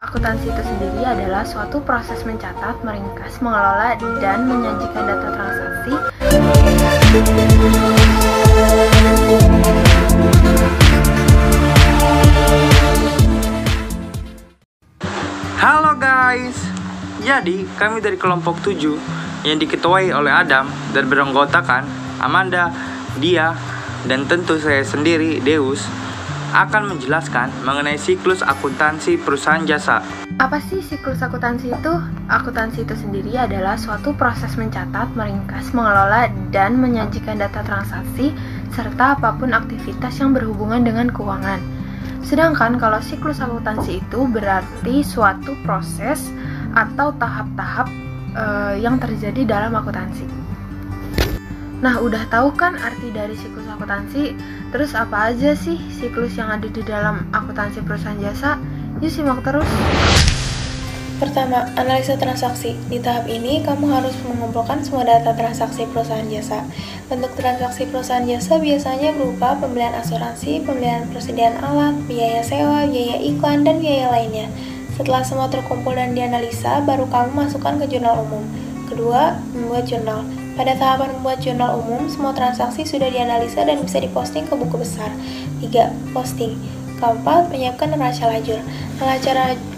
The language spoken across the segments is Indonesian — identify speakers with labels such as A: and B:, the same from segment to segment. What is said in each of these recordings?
A: Akuntansi itu sendiri adalah suatu proses mencatat, meringkas, mengelola, dan menyajikan data transaksi.
B: Halo guys, jadi kami dari kelompok 7 yang diketuai oleh Adam dan beranggotakan Amanda, Dia, dan tentu saya sendiri, Deus, akan menjelaskan mengenai siklus akuntansi perusahaan jasa.
A: Apa sih siklus akuntansi itu? Akuntansi itu sendiri adalah suatu proses mencatat, meringkas, mengelola, dan menyajikan data transaksi serta apapun aktivitas yang berhubungan dengan keuangan. Sedangkan kalau siklus akuntansi itu berarti suatu proses atau tahap-tahap yang terjadi dalam akuntansi. Nah, udah tahu kan arti dari siklus akuntansi? Terus apa aja sih siklus yang ada di dalam akuntansi perusahaan jasa? Yuk simak terus.
C: Pertama, analisa transaksi. Di tahap ini, kamu harus mengumpulkan semua data transaksi perusahaan jasa. Bentuk transaksi perusahaan jasa biasanya berupa pembelian asuransi, pembelian persediaan alat, biaya sewa, biaya iklan, dan biaya lainnya. Setelah semua terkumpul dan dianalisa, baru kamu masukkan ke jurnal umum. Kedua, membuat jurnal. Pada tahapan membuat jurnal umum, semua transaksi sudah dianalisa dan bisa diposting ke buku besar. 3. Posting. Keempat, menyiapkan neraca lajur.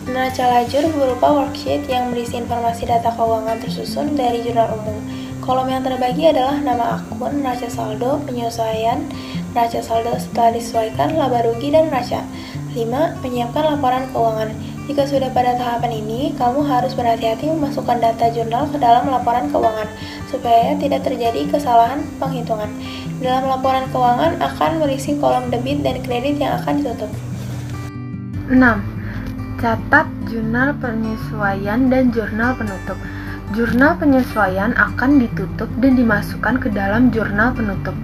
C: Neraca lajur berupa worksheet yang berisi informasi data keuangan tersusun dari jurnal umum. Kolom yang terbagi adalah nama akun, neraca saldo, penyesuaian, neraca saldo setelah disesuaikan, laba rugi, dan neraca. 5. Menyiapkan laporan keuangan. Jika sudah pada tahapan ini, kamu harus berhati-hati memasukkan data jurnal ke dalam laporan keuangan, supaya tidak terjadi kesalahan penghitungan. Dalam laporan keuangan akan berisi kolom debit dan kredit yang akan ditutup.
A: 6. Catat jurnal penyesuaian dan jurnal penutup. Jurnal penyesuaian akan ditutup dan dimasukkan ke dalam jurnal penutup.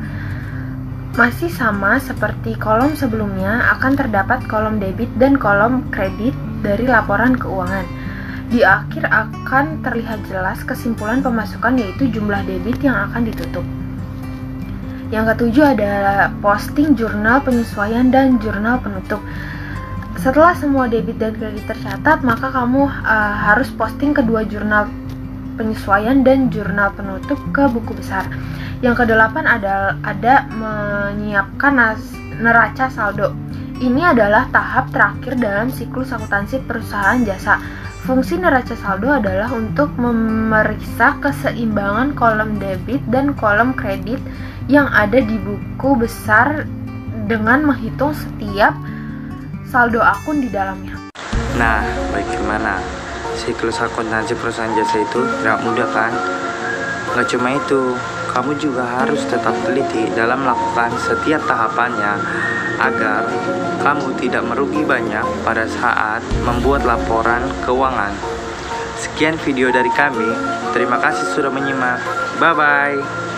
A: Masih sama seperti kolom sebelumnya, akan terdapat kolom debit dan kolom kredit dari laporan keuangan. Di akhir akan terlihat jelas kesimpulan pemasukan, yaitu jumlah debit yang akan ditutup. Yang ketujuh adalah posting jurnal penyesuaian dan jurnal penutup. Setelah semua debit dan kredit tercatat, maka kamu harus posting kedua jurnal penyesuaian dan jurnal penutup ke buku besar. Yang kedelapan ada menyiapkan neraca saldo. Ini adalah tahap terakhir dalam siklus akuntansi perusahaan jasa. Fungsi neraca saldo adalah untuk memeriksa keseimbangan kolom debit dan kolom kredit yang ada di buku besar dengan menghitung setiap saldo akun di dalamnya.
B: Nah, bagaimana? Siklus akuntansi perusahaan jasa itu tidak mudah kan? Gak cuma itu, kamu juga harus tetap teliti dalam melakukan setiap tahapannya agar kamu tidak merugi banyak pada saat membuat laporan keuangan. Sekian video dari kami, terima kasih sudah menyimak. Bye-bye.